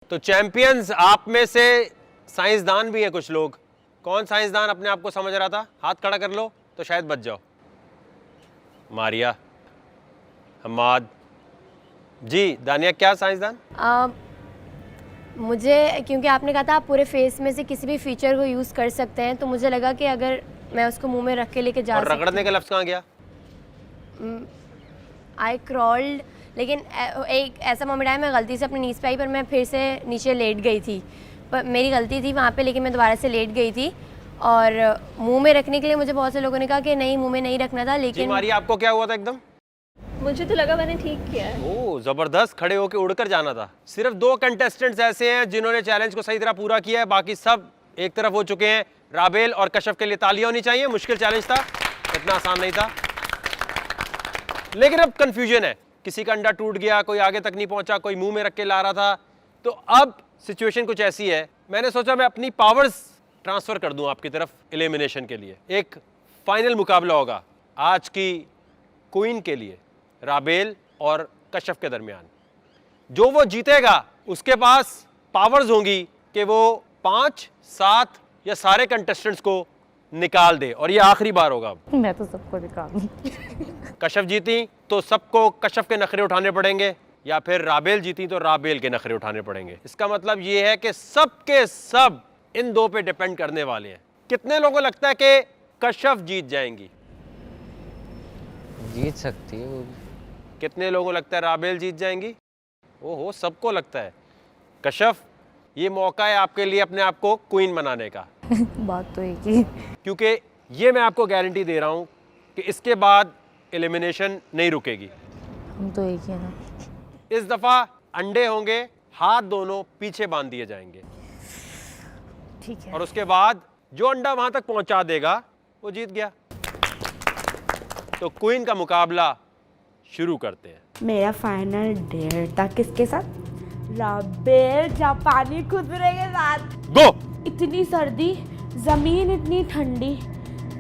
तो चैंपियंस आप में से साइंसदान भी है कुछ लोग। कौन साइंसदान अपने आप को समझ रहा था? हाथ खड़ा कर लो तो शायद बच जाओ। मारिया, हमाद जी, दानिया क्या साइंसदान? मुझे क्योंकि आपने कहा था आप पूरे फेस में से किसी भी फीचर को यूज़ कर सकते हैं, तो मुझे लगा कि अगर मैं उसको मुंह में रख के लेके जा सकती। रगड़ने का लफ्ज़ कहाँ गया? आई क्रॉल्ड, लेकिन एक ऐसा मोमेंट आया मैं गलती से अपनी नीज पे आई, पर मैं फिर से नीचे लेट गई थी, पर मेरी गलती थी वहाँ पे, लेकिन मैं दोबारा से लेट गई थी। और मुंह में रखने के लिए मुझे बहुत से लोगों ने कहा कि नहीं मुंह में नहीं रखना था, लेकिन मारिया आपको क्या हुआ था एकदम? मुझे तो लगा मैंने ठीक किया है। ओह जबरदस्त, खड़े होकर उड़कर जाना था। सिर्फ 2 कंटेस्टेंट्स ऐसे हैं जिन्होंने चैलेंज को सही तरह पूरा किया है, बाकी सब एक तरफ हो चुके हैं। राबेल और कशफ के लिए तालियां होनी चाहिए। मुश्किल चैलेंज था, इतना आसान नहीं था, लेकिन अब कंफ्यूजन है। किसी का अंडा टूट गया, कोई आगे तक नहीं पहुंचा, कोई मुंह में रख के ला रहा था। तो अब सिचुएशन कुछ ऐसी है, मैंने सोचा मैं अपनी पावर्स ट्रांसफर कर दूं आपकी तरफ एलिमिनेशन के लिए। एक फाइनल मुकाबला होगा आज की क्वीन के लिए, राबेल और कशफ के दरमियान। जो वो जीतेगा उसके पास पावर्स होंगी कि वो 5, 7 या सारे कंटेस्टेंट्स को निकाल दे, और ये आखिरी बार होगा। मैं तो सबको निकालूं। कशफ जीती तो सबको कशफ के नखरे उठाने पड़ेंगे, या फिर राबेल जीती तो राबेल के नखरे उठाने पड़ेंगे। इसका मतलब ये है कि सब के सब इन 2 पे डिपेंड करने वाले हैं। कितने लोगों को लगता है कि कशफ जीत जाएंगी? जीत सकती है वो। कितने लोगों को लगता है राबेल जीत जाएंगी? ओहो, सबको लगता है। कशफ, ये मौका है आपके लिए अपने आप को क्वीन बनाने का। बात तो एक ही। क्योंकि ये मैं आपको गारंटी दे रहा हूं कि इसके बाद एलिमिनेशन नहीं रुकेगी। हम तो एक ही है ना। इस दफा अंडे होंगे, हाथ दोनों पीछे बांध दिए जाएंगे, ठीक है। और उसके बाद जो अंडा वहां तक पहुंचा देगा वो जीत गया। तो क्वीन का मुकाबला शुरू करते हैं। मेरा फाइनल डेट था किसके साथ? राबेल जापानी खुदरे के साथ। गो। इतनी सर्दी, जमीन इतनी ठंडी,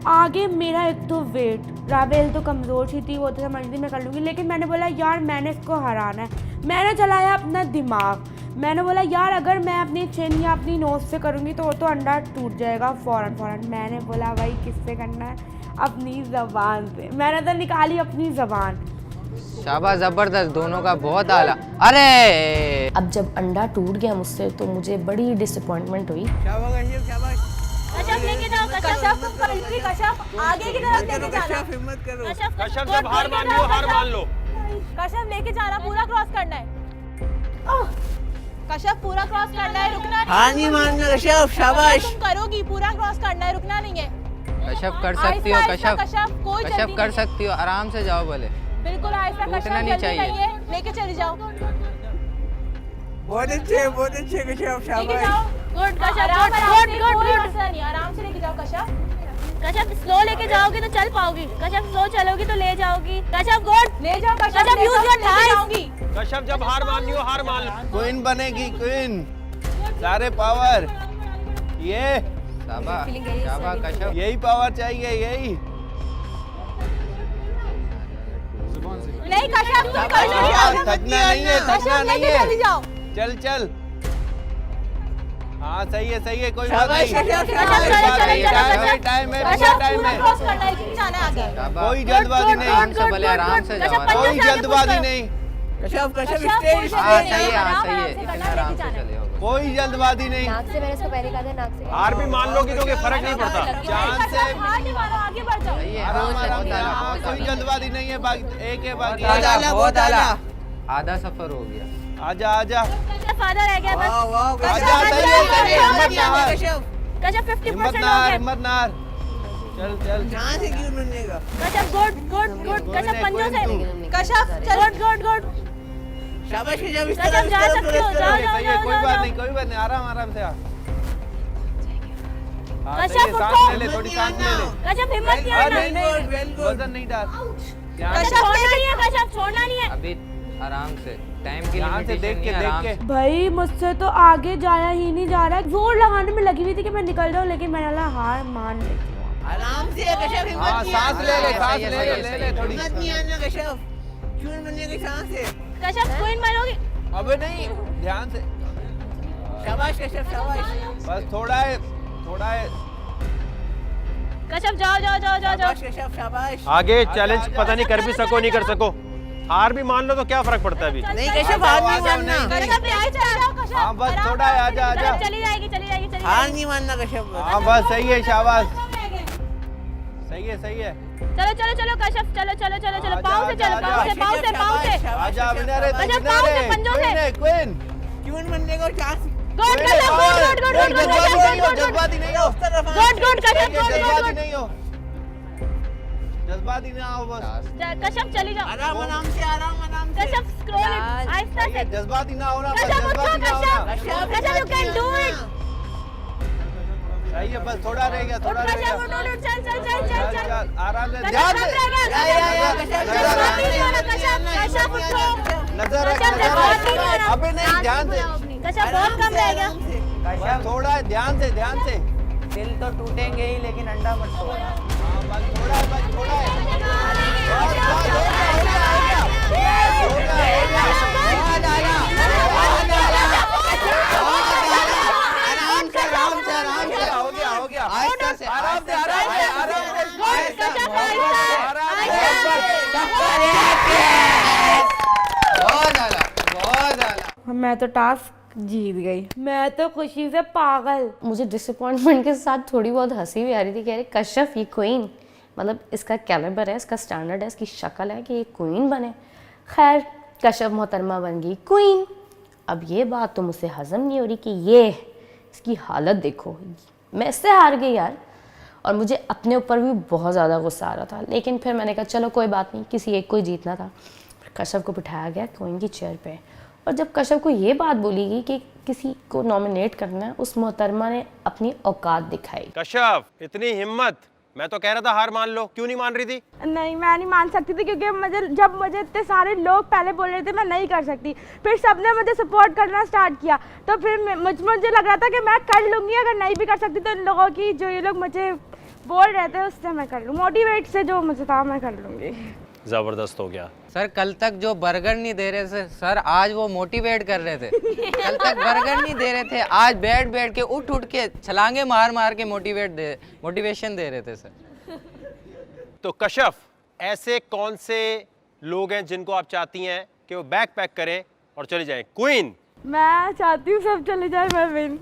आगे मेरा एक तो वेट। राबेल तो कमज़ोर सी थी, वो तो समझ थी मैं कर लूँगी, लेकिन मैंने बोला यार मैंने इसको हराना है। मैंने चलाया अपना दिमाग, मैंने बोला यार अगर मैं अपनी चिन या अपनी नोज से करूँगी तो वो तो अंडा टूट जाएगा फ़ौरन। मैंने बोला भाई किससे करना है? अपनी ज़बान से। मैंने तो निकाली अपनी ज़बान। शाबाश, जबरदस्त, दोनों का बहुत आला। अरे अब जब अंडा टूट गया मुझसे तो मुझे बड़ी डिसअपॉइंटमेंट हुई। कशफ लेके जाओ, कशफ तुम कंट्री, कशफ आगे की तरफ लेके जाना। हिम्मत करो। कशफ जब हार मान लो, हार मान लो। कशफ लेके जाना, पूरा क्रॉस करना है। कशफ पूरा क्रॉस करना है, रुकना नहीं। हाँ नहीं मानना कशफ, शाबाश। तुम करोगी, पूरा क्रॉस करना है, रुकना नहीं है। कशफ कर सकती हो, आहिस्ता, कशफ कशफ कोई कशफ जल्दी कर नहीं। सकती हो, आराम से जाओ बोले। बिल्कुल आहिस्ता, टूटना कशफ नहीं जल्दी चाहिए। नहीं है, लेके चली जाओ। बहुत अच्छे कशफ, लेके शाबाश। जाओ, गुड कशफ, गुड, नहीं, आराम से लेके जाओ कशफ। कशफ स्लो लेके जाओगी तो चल पाओगी, कशफ स्लो चलोगी तो ले जाओगी। कशफ गुड, ले जाओ Kashaf, use your thighs. Kashaf जब हार माननी हो, हार मान लो। क्वीन बनेगी, क्वीन। सारे पावर ये, शाबाश शाबाश कशफ। यही पावर चाहिए, यही। नहीं कशफ, तुम कर लो, थकना नहीं है, थकना कशफ नहीं लेके चली है। जाओ। चल। हाँ सही है, कोई बात नहीं। टाइम है, कशफ टाइम पूरा है। क्रॉस करना है, इतनी जाना है आगे। शाबाश। कोई जल्दबाजी नहीं। आराम से बोले, आराम से जाओ, आराम कोई जल्दबाजी नहीं। कशफ कशफ, स्टेज, हाँ सही है, आराम हाँ सही से है, करना, इतना आराम लेके से जाना है। चले होगे। कोई जल्दबाजी नहीं। नाक से मैंने इसको पहले कहा था, नाक से। हार भी मान लोगी तो कोई फर्क नहीं पड़ता। जान से हाथ नहीं मारो, आगे बढ़ जाओ। सही है, आराम बहुत आराम आला, से। बहुत कोई आला। जल्दबाजी नहीं है, एक है बाकी। बहुत आला। आधा सफर हो गया। आजा। कशफ आधा रह गया बस। आजा, सही है, हिम्मत ना हार। कशफ 50% हिम्मत हो ना हार, गया। हिम्मत ना हार। चल। कशफ गुड, कशफ पंजों से। कशफ गुड, शाबाश कशफ, कशफ जा सकते हो, जाओ, सही है, कोई बात नहीं, आराम से आ। हाँ, सही है, कशफ सांस उठो। ले ले, थोड़ी सांस ले ले। कशफ हिम्मत नहीं हारना। वजन नहीं डाल। कशफ छोड़ना नहीं है, कशफ छोड़ना नहीं है। अभी आराम से, टाइम की यहाँ से लिमिटेशन देख नहीं के, है, आराम से। भाई मुझसे तो आगे जाया ही नहीं जा रहा। जोर लगाने में लगी हुई थी कि मैं निकल जाऊँ, लेकिन मैंने बोला हार मान लेती हूँ। आराम से कशफ, हाँ, सांस ले ले, सही है, सही है, ले सही ले है। थोड़ी। कशफ क्वीन बनोगी। अबे नहीं, ध्यान से। शाबाश कश्यप शाबाश बस थोड़ा है कश्यप जाओ जाओ जाओ जाओ जाओ शाबाश कश्यप शाबाश आगे चैलेंज पता नहीं कर भी सको नहीं कर सको, हार भी मान लो तो क्या फर्क पड़ता है अभी। नहीं कश्यप हार नहीं मानना कश्यप यहीं चले जाओ कश्यप हाँ बस थोड़ा है आजा आजा चली जाएगी चली जाएगी चली हार नहीं मानना कश्यप हाँ बस सही है, शाबाश सही है। चलो चलो चलो कश्यप चलो चलो चलो चलो पाँव से चलो पाँव से आजा विनर है, कश्यप पाँव से पंजों से क्वीन क्यों बनने को चांस गुड कश्यप गुड जज्बाती नहीं हो, गुड कश्यप जज्बाती नहीं हो, जज्बाती ना हो बस, कश्यप चली जाओ आराम से कश्यप स्क्रॉल इट आहिस्ता से जज्बाती ना होना, कश्यप उठो Kashyap Kashyap you can do it सही है, बस थोड़ा रह गया, थोड़ा रह कश्यप गया, उठो चल आराम से, कश्यप ध्यान से, कश्यप उठो नजर कश्यप नजर जज्बाती नहीं होना। अबे नहीं, ध्यान से, कश्यप बहुत कम रह गया बस थोड़ा है, ध्यान से दिल तो टूटेंगे ही लेकिन अंडा मत तोड़ बस थोड़ा है, बस थोड़ा है, हो गया, आहिस्ता से आराम से, बहुत आला। मैं तो टास्क जीत गई, मैं तो खुशी से पागल। मुझे डिसअपॉइंटमेंट के साथ थोड़ी बहुत हंसी भी आ रही थी कि अरे कश्यप ये क्वीन, मतलब इसका कैलिबर है, इसका स्टैंडर्ड है, इसकी शक्ल है कि ये क्वीन बने। खैर कश्यप मोहतरमा बन गई क्वीन। अब ये बात तो मुझसे हजम नहीं हो रही कि ये इसकी हालत देखो, मैं इससे हार गई यार। और मुझे अपने ऊपर भी बहुत ज़्यादा गुस्सा आ रहा था, लेकिन फिर मैंने कहा चलो कोई बात नहीं, किसी एक को ही जीतना था। फिर कश्यप को बिठाया गया क्वीन की चेयर पे, और जब कश्यप को ये बात बोली गई कि किसी को नॉमिनेट करना है, उस मोहतरमा ने अपनी औकात दिखाई। कश्यप इतनी हिम्मत, मैं तो कह रहा था हार मान लो, क्यों नहीं मान रही थी? नहीं, मैं नहीं मान सकती थी क्योंकि मुझे इतने सारे लोग पहले बोल रहे थे मैं नहीं कर सकती, फिर सबने मुझे सपोर्ट करना स्टार्ट किया, तो फिर मुझे लग रहा था कि मैं कर लूँगी। अगर नहीं भी कर सकती तो इन लोगों की जो ये लोग मुझे बोल रहे थे उससे मैं कर लूँ, मोटिवेट से जो मुझे था मैं कर लूँगी। जबरदस्त हो गया सर, कल तक जो बर्गर नहीं दे रहे थे सर, आज वो मोटिवेट कर रहे थे। कल तक बर्गर नहीं दे रहे थे, आज बैठ के उठ के छलांगे मार के मोटिवेशन दे रहे थे सर। तो कश्यप, ऐसे कौन से लोग हैं जिनको आप चाहती हैं कि वो बैग पैक करें और चले जाएं? क्वीन मैं चाहती हूँ सब चले जाए, मैं विन।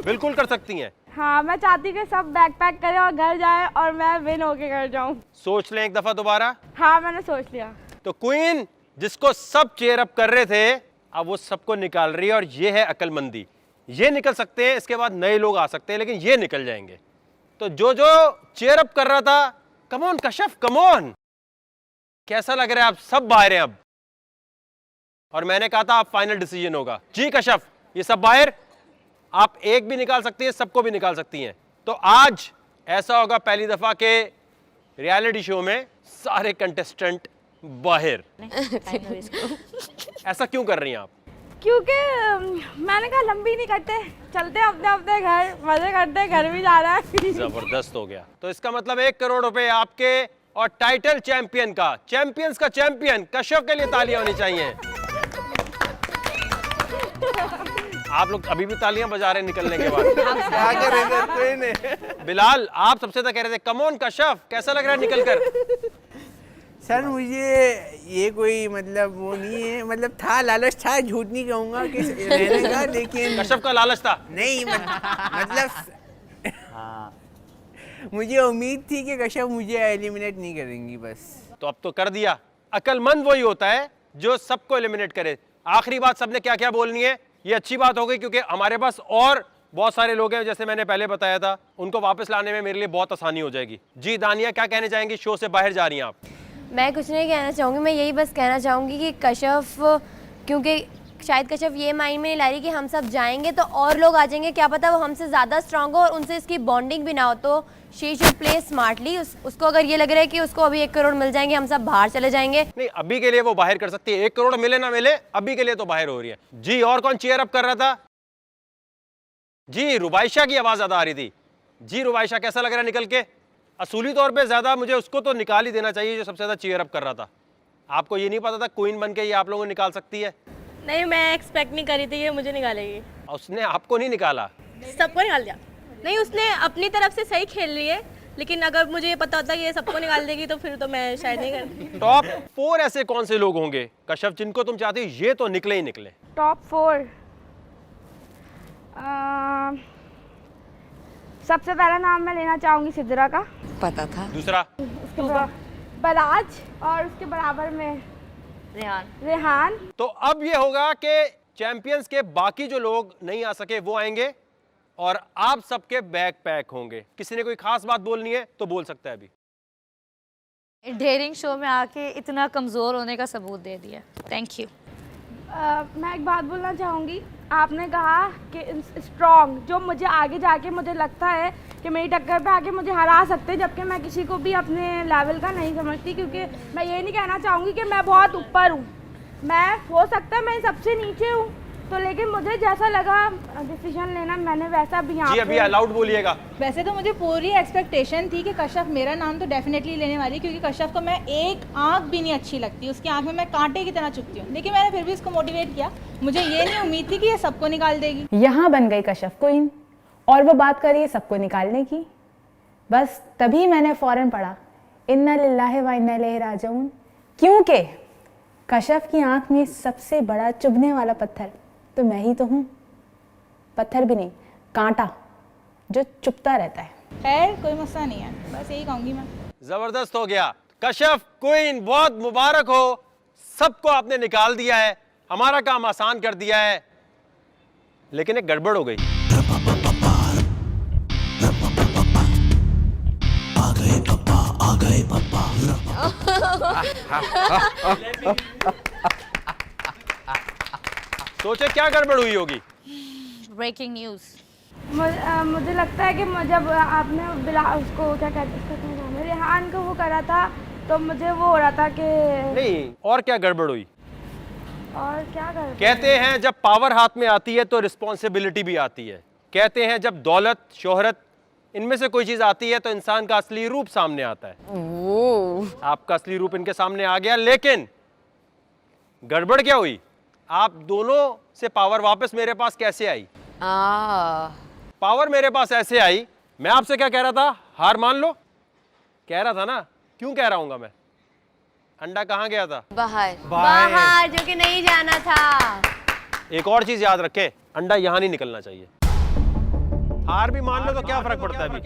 बिल्कुल कर सकती हैं। हाँ, मैं चाहती हूँ कि सब बैग पैक करें और घर जाए और मैं विन होके घर जाऊँ। सोच लें एक दफा दोबारा। हाँ, मैंने सोच लिया। तो क्वीन जिसको सब चेयर अप कर रहे थे, अब वो सबको निकाल रही है, और ये है अक्लमंदी। ये निकल सकते हैं, इसके बाद नए लोग आ सकते हैं, लेकिन ये निकल जाएंगे। तो जो चेयर अप कर रहा था, come on Kashyap, come on, कैसा लग रहा है? आप सब बाहर हैं अब, और मैंने कहा था आप फाइनल डिसीजन होगा। जी कश्यप, ये सब बाहर, आप एक भी निकाल सकती हैं, सबको भी निकाल सकती हैं। तो आज ऐसा होगा पहली दफा के रियलिटी शो में सारे कंटेस्टेंट बाहर। ऐसा क्यों कर रही हैं आप? क्योंकि मैंने कहा लंबी नहीं करते, चलते अपने अपने घर, मजे करते, घर भी जा रहा है। जबरदस्त हो गया। तो इसका मतलब 1 करोड़ रुपए आपके, और टाइटल चैंपियन का, चैंपियंस का चैंपियन कश्यप के लिए तालियां होनी चाहिए। आप लोग अभी भी तालियां बजा रहे हैं निकलने के बाद। क्या कर रहे थे? कोई नहीं। बिलाल, आप सबसे तो कह रहे थे कम ऑन कश्यप, कैसा लग रहा है निकलकर? सर मुझे ये कोई मतलब वो नहीं है, मतलब था, लालच था, झूठ नहीं कहूँगा कि रहने का, लेकिन कश्यप का लालच था नहीं, मतलब मुझे उम्मीद थी कि कश्यप मुझे एलिमिनेट नहीं करेंगी बस। तो अब तो कर दिया। अक्लमंद वही होता है जो सबको एलिमिनेट करे। आखिरी बात सबने क्या क्या बोलनी है, ये अच्छी बात हो गई, क्योंकि हमारे पास और बहुत सारे लोग हैं, जैसे मैंने पहले बताया था, उनको वापस लाने में मेरे लिए बहुत आसानी हो जाएगी। जी दानिया, क्या कहने चाहेंगी? शो से बाहर जा रही हैं आप। मैं कुछ नहीं कहना चाहूँगी, मैं यही बस कहना चाहूँगी कि कश्यप, क्योंकि शायद कश्यप ये माइंड में नहीं ला रही कि हम सब जाएंगे तो और लोग आ जाएंगे, क्या पता वो हमसे ज़्यादा स्ट्रांग हो और उनसे इसकी बॉन्डिंग भी ना हो, तो शी शुड प्ले स्मार्टली। उसको अगर ये लग रहा है कि उसको अभी 1 करोड़ मिल जाएंगे, हम सब बाहर चले जाएंगे, नहीं, अभी के लिए वो बाहर कर सकती है। 1 करोड़ मिले ना मिले, अभी के लिए तो बाहर हो रही है। जी, और कौन चेयर अप कर रहा था? जी, रुबाइशा की आवाज ज्यादा आ रही थी। जी रुबाइशा, कैसा लग रहा है निकल के? असूली तौर पे ज्यादा मुझे उसको तो निकाल ही देना चाहिए जो सबसे ज्यादा चीयर अप कर रहा था। आपको ये नहीं पता था क्वीन बन के ये आप लोगों को निकाल सकती है? नहीं, मैं एक्सपेक्ट नहीं करी थी कि मुझे निकालेगी। उसने आपको नहीं निकाला। सबको निकाल दिया। नहीं, उसने अपनी तरफ से सही खेल रही है, लेकिन अगर मुझे ये पता होता कि ये सबको निकाल देगी तो फिर तो मैं शायद नहीं करती। टॉप 4 ऐसे कौन से लोग होंगे कश्यप जिनको तुम चाहती हो ये तो निकले ही निकले? टॉप 4 सबसे पहला नाम मैं लेना चाहूँगी सिद्रा का, पता था। दूसरा? बराज, और उसके बराबर में रेहान। तो अब ये होगा कि चैंपियंस के बाकी जो लोग नहीं आ सके वो आएंगे और आप सबके बैग पैक होंगे। किसी ने कोई खास बात बोलनी है तो बोल सकता है अभी। डेयरिंग शो में आके इतना कमज़ोर होने का सबूत दे दिया, थैंक यू। मैं एक बात बोलना चाहूँगी, आपने कहा कि स्ट्रॉन्ग, जो मुझे आगे जाके मुझे लगता है कि मेरी टक्कर पे आके मुझे हरा सकते, जबकि मैं किसी को भी अपने लेवल का नहीं समझती, क्योंकि मैं ये नहीं कहना चाहूँगी कि मैं बहुत ऊपर हूँ, मैं हो सकता है मैं सबसे नीचे हूँ, तो लेकिन मुझे जैसा लगा डिसीजन लेना मैंने वैसा भी यहाँ जी अभी अलाउड बोलिएगा। वैसे तो मुझे पूरी एक्सपेक्टेशन थी कि कश्यप मेरा नाम तो डेफिनेटली लेने वाली, क्योंकि कश्यप को मैं एक आंख भी नहीं अच्छी लगती, उसकी आंख में मैं कांटे की तरह चुभती हूँ, लेकिन मैंने फिर भी उसको मोटिवेट किया। मुझे ये नहीं उम्मीद थी कि ये सबको निकाल देगी। यहाँ बन गई कश्यप क्वीन और वो बात करी सबको निकालने की। बस तभी मैंने फ़ौरन पढ़ा इन्ना लिल्लाहि व इन्ना इलैहि राजिऊन, क्योंकि कश्यप की आंख में सबसे बड़ा चुभने वाला पत्थर तो मैं ही तो हूँ। पत्थर भी नहीं, कांटा जो चुभता रहता है। खैर कोई मसला नहीं है, बस यही कहूँगी मैं। जबरदस्त हो गया कश्यप क्वीन, बहुत मुबारक हो, सबको आपने निकाल दिया है, हमारा काम आसान कर दिया है, लेकिन एक गड़बड़ हो गई। आ गए पापा। सोचे क्या गड़बड़ हुई होगी? Breaking news. मुझे लगता है कि जब आपने उसको क्या कहते हैं, उसका नाम है, रेहान को वो करा था, तो मुझे वो हो रहा था कि नहीं, और क्या गड़बड़ हुई? और क्या कर, कहते हैं जब पावर हाथ में आती है तो रिस्पॉन्सिबिलिटी भी आती है। कहते हैं जब दौलत, शोहरत, इनमें से कोई चीज आती है तो इंसान का असली रूप सामने आता है। आपका असली रूप इनके सामने आ गया, लेकिन गड़बड़ क्या हुई? आप दोनों से पावर वापस मेरे पास कैसे आई? पावर मेरे पास ऐसे आई, मैं आपसे क्या कह रहा था, हार मान लो कह रहा था ना। क्यों कह रहा हूंगा मैं? अंडा कहाँ गया था? बाहर, जो कि नहीं जाना था। एक और चीज याद रखें, अंडा यहाँ नहीं निकलना चाहिए। हार भी मान लो तो क्या फर्क पड़ता है अभी?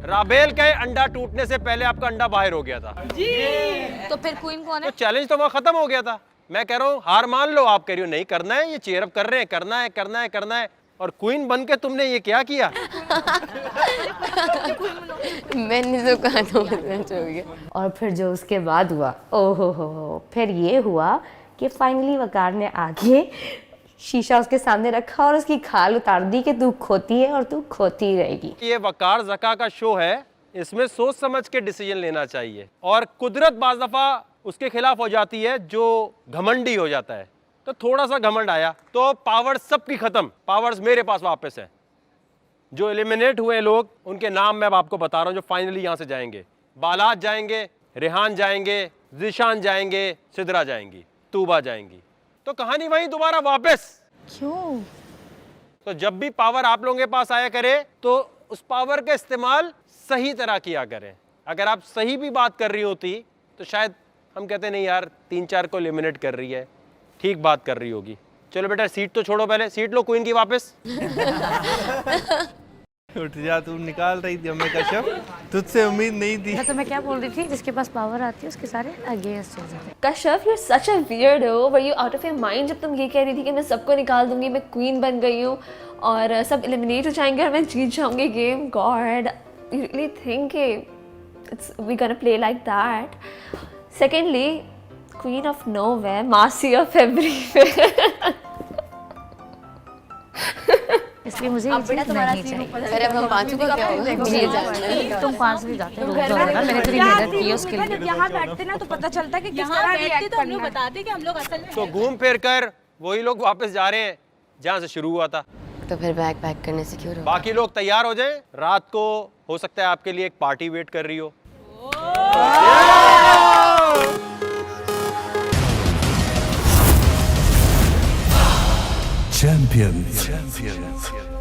राबेल के अंडा टूटने से पहले आपका अंडा बाहर हो गया था तो फिर क्वीन कौन है? तो चैलेंज तो वहां खत्म हो गया था। मैं कह रहा हूँ हार मान लो, आप कह रही हो नहीं करना है, ये चेयर अप कर रहे हैं, करना है करना है करना है, और क्वीन बन के तुमने ये क्या किया? मैंने तो कहा था। और फिर जो उसके बाद हुआ, ओहो हो, फिर ये हुआ कि फाइनली वकार ने आगे शीशा उसके सामने रखा और उसकी खाल उतार दी कि तू खोती है और तू खोती ही रहेगी। ये वकार ज़का का शो है, इसमें सोच समझ के डिसीजन लेना चाहिए, और कुदरत बाज दफा उसके खिलाफ हो जाती है जो घमंडी हो जाता है। तो थोड़ा सा घमंड आया तो पावर सबकी खत्म, पावर्स मेरे पास वापस है। जो एलिमिनेट हुए लोग उनके नाम मैं अब आपको बता रहा हूं, जो फाइनली यहां से जाएंगे। बालात जाएंगे, रेहान जाएंगे, ज़िशान जाएंगे, सिद्रा जाएंगी, तूबा जाएंगी। तो कहानी वहीं दोबारा वापस। क्यों? तो जब भी पावर आप लोगों के पास आया करे तो उस पावर का इस्तेमाल सही तरह किया करें। अगर आप सही भी बात कर रही होती तो शायद हम कहते नहीं यार 3-4 को एलिमिनेट कर रही है, ठीक बात कर रही होगी। चलो बेटा सीट तो छोड़ो, पहले सीट लो क्वीन की वापस। उठ जा, तू निकाल रही थी हमें कश्यप, तुझसे उम्मीद नहीं थी। तो मैं क्या बोल रही थी, जिसके पास पावर आती है उसके सारे अगेंस्ट चल जाते हैं। Kashyap, you are such a weirdo, were you out of your mind जब तुम ये कह रही थी कि मैं सबको निकाल दूंगी, मैं क्वीन बन गई हूँ और सब एलिमिनेट हो जाएंगे और मैं जीत जाऊंगी game. God, you really think it's we gonna play like that? Secondly, queen of nowhere, मासी ऑफ एवरीवेयर। इसलिए मुझे ये चीज़ नहीं चाहिए। अरे अब हम पांचों को क्या होगा, मुझे जानना है। तुम 5 भी जाते हो, मैंने तेरी मेहनत की है उसके लिए। जब यहाँ बैठते ना तो पता चलता है कि किस यहाँ तरह बैठते रिएक्ट तो हम लोग करना है। बताते कि हम लोग असल में तो घूम फिर कर वही लोग वापस जा रहे हैं जहां से शुरू हुआ था। तो फिर बैग पैक करने से क्यों रोका? बाकी लोग तैयार हो जाएं, रात को हो सकता है आपके लिए एक पार्टी वेट कर रही हो। Champions.